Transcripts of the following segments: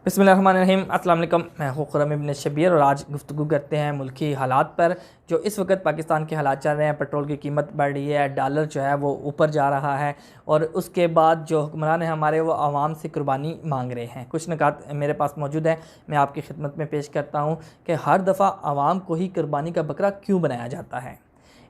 बिस्मिल्लाहिर्रहमानिर्रहीम। अस्सलाम वालेकुम। मैं हूँ खुर्रम इब्न शब्बीर और आज गुफ्तगू करते हैं मुल्की हालात पर। जो इस वक्त पाकिस्तान के हालात चल रहे हैं, पेट्रोल की कीमत बढ़ रही है, डॉलर जो है वो ऊपर जा रहा है और उसके बाद जो हुक्मरान हैं हमारे वो आवाम से कुर्बानी मांग रहे हैं। कुछ निकात मेरे पास मौजूद है, मैं आपकी खिदमत में पेश करता हूँ कि हर दफ़ा आवाम को ही कुर्बानी का बकरा क्यों बनाया जाता है।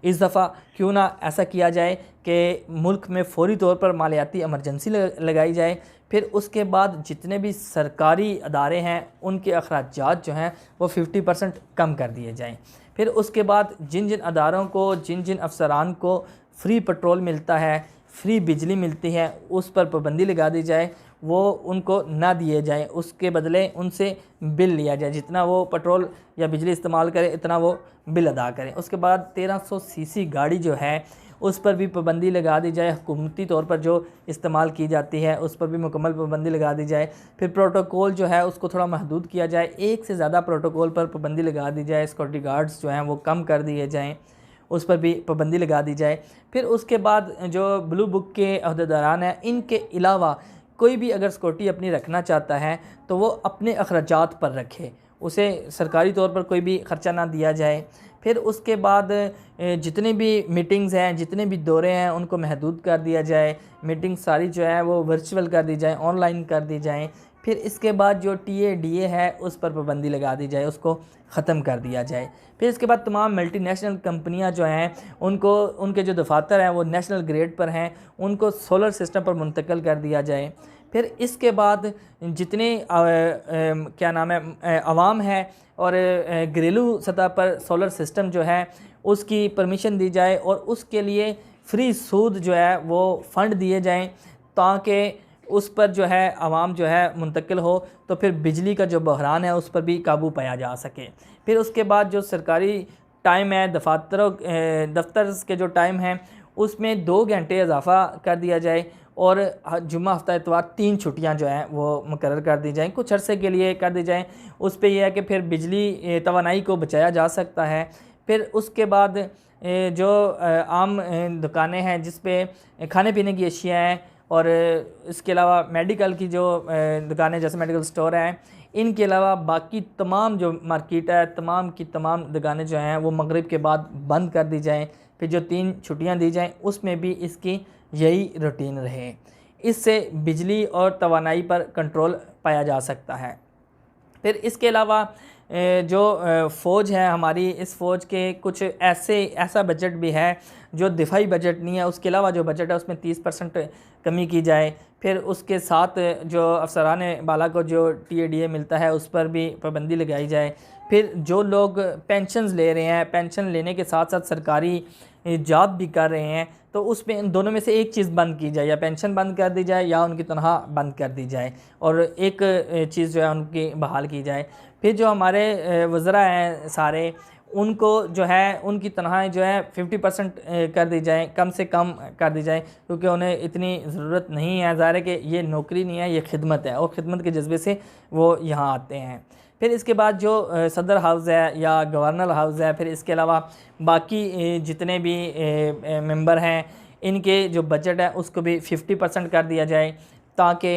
इस दफ़ा क्यों ना ऐसा किया जाए कि मुल्क में फ़ौरी तौर पर मालियाती एमरजेंसी लगाई जाए, फिर उसके बाद जितने भी सरकारी अदारे हैं उनके अखराजात जो हैं वो 50% कम कर दिए जाएं। फिर उसके बाद जिन जिन अदारों को, जिन जिन अफसरान को फ्री पेट्रोल मिलता है, फ्री बिजली मिलती है, उस पर पाबंदी लगा दी जाए, वो उनको ना दिए जाए, उसके बदले उनसे बिल लिया जाए। जितना वो पेट्रोल या बिजली इस्तेमाल करे इतना वो बिल अदा करें। उसके बाद 1300 सीसी गाड़ी जो है उस पर भी पाबंदी लगा दी जाए। हुकूमती तौर पर जो इस्तेमाल की जाती है उस पर भी मुकम्मल पाबंदी लगा दी जाए। फिर प्रोटोकॉल जो है उसको थोड़ा महदूद किया जाए, एक से ज़्यादा प्रोटोकॉल पर पाबंदी लगा दी जाए। सिक्योरिटी गार्ड्स जो हैं वो कम कर दिए जाएँ, उस पर भी पाबंदी लगा दी जाए। फिर उसके बाद जो ब्लू बुक के अहदेदारान हैं, इनके अलावा कोई भी अगर सिक्योरिटी अपनी रखना चाहता है तो वो अपने अखराजात पर रखे, उसे सरकारी तौर पर कोई भी ख़र्चा ना दिया जाए। फिर उसके बाद जितनी भी मीटिंग्स हैं, जितने भी दौरे हैं उनको महदूद कर दिया जाए। मीटिंग सारी जो है वो वर्चुअल कर दी जाए, ऑनलाइन कर दी जाएँ। फिर इसके बाद जो TADA है उस पर पाबंदी लगा दी जाए, उसको ख़त्म कर दिया जाए। फिर इसके बाद तमाम मल्टीनेशनल कंपनियां जो हैं उनको, उनके जो दफातर हैं वो नेशनल ग्रेड पर हैं, उनको सोलर सिस्टम पर मुंतकिल कर दिया जाए। फिर इसके बाद जितने क्या नाम है आवाम है और घरेलू सतह पर सोलर सिस्टम जो है उसकी परमिशन दी जाए और उसके लिए फ्री सूद जो है वो फ़ंड दिए जाएँ ताकि उस पर जो है आवाम जो है मुंतकिल हो, तो फिर बिजली का जो बहरान है उस पर भी काबू पाया जा सके। फिर उसके बाद जो सरकारी टाइम है, दफ्तर के जो टाइम हैं उसमें 2 घंटे इजाफ़ा कर दिया जाए और जुम्मा हफ्ता इतवार 3 छुट्टियां जो हैं वो मुकर्रर कर दी जाएँ, कुछ अरसे के लिए कर दी जाएँ। उस पर यह है कि फिर बिजली तवानाई को बचाया जा सकता है। फिर उसके बाद जो आम दुकानें हैं जिस पे खाने पीने की अशिया हैं और इसके अलावा मेडिकल की जो दुकानें जैसे मेडिकल स्टोर हैं, इनके अलावा बाकी तमाम जो मार्केट है, तमाम की तमाम दुकानें जो हैं वो मगरिब के बाद बंद कर दी जाएँ। फिर जो 3 छुट्टियां दी जाएँ उसमें भी इसकी यही रूटीन रहे। इससे बिजली और तवानाई पर कंट्रोल पाया जा सकता है। फिर इसके अलावा जो फ़ौज है हमारी, इस फ़ौज के कुछ ऐसा बजट भी है जो दिफाई बजट नहीं है, उसके अलावा जो बजट है उसमें 30% कमी की जाए। फिर उसके साथ जो अफसरान बाला को जो TADA मिलता है उस पर भी पाबंदी लगाई जाए। फिर जो लोग पेंशन्स ले रहे हैं, पेंशन लेने के साथ साथ सरकारी जॉब भी कर रहे हैं, तो उसमें इन दोनों में से एक चीज़ बंद की जाए, या पेंशन बंद कर दी जाए या उनकी तनख्वाह बंद कर दी जाए और एक चीज़ जो है उनकी बहाल की जाए। फिर जो हमारे वज़रा हैं सारे, उनको जो है उनकी तनख्वाहें जो है 50% कर दी जाए, कम से कम कर दी जाए, क्योंकि उन्हें इतनी ज़रूरत नहीं है। ज़ाहिर है कि ये नौकरी नहीं है, ये खिदमत है और ख़िदमत के जज्बे से वो यहाँ आते हैं। फिर इसके बाद जो सदर हाउस है या गवर्नर हाउस है, फिर इसके अलावा बाकी जितने भी मेंबर हैं इनके जो बजट है उसको भी 50% कर दिया जाए ताकि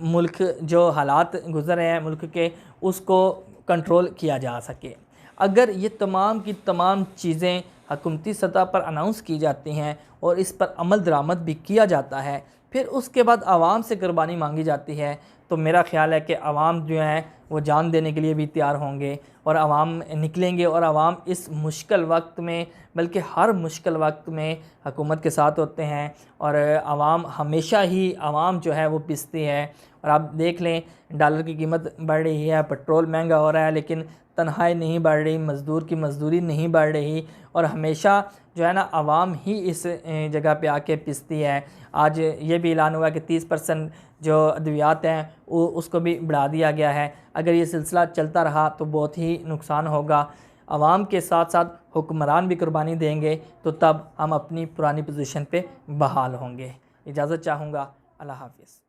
मुल्क जो हालात गुज़र रहे हैं मुल्क के, उसको कंट्रोल किया जा सके। अगर ये तमाम की तमाम चीज़ें हुकूमती सतह पर अनाउंस की जाती हैं और इस पर अमल दरामद भी किया जाता है, फिर उसके बाद आवाम से कुर्बानी मांगी जाती है, तो मेरा ख़्याल है कि आवाम जो है वो जान देने के लिए भी तैयार होंगे और आवाम निकलेंगे और आवाम इस मुश्किल वक्त में, बल्कि हर मुश्किल वक्त में हुकूमत के साथ होते हैं और आवाम हमेशा ही आवाम जो है वो पिसती है। और आप देख लें डॉलर की कीमत बढ़ रही है, पेट्रोल महंगा हो रहा है, लेकिन तनख्वाही नहीं बढ़ रही, मज़दूर की मज़दूरी नहीं बढ़ रही और हमेशा जो है ना आवाम ही इस जगह पे आके पिसती है। आज ये भी ऐलान हुआ कि 30% जो अद्वियात हैं उसको भी बढ़ा दिया गया है। अगर ये सिलसिला चलता रहा तो बहुत ही नुकसान होगा। आवाम के साथ साथ हुक्मरान भी कुर्बानी देंगे तो तब हम अपनी पुरानी पोजीशन पे बहाल होंगे। इजाज़त चाहूँगा। अल्लाह हाफ़िज़।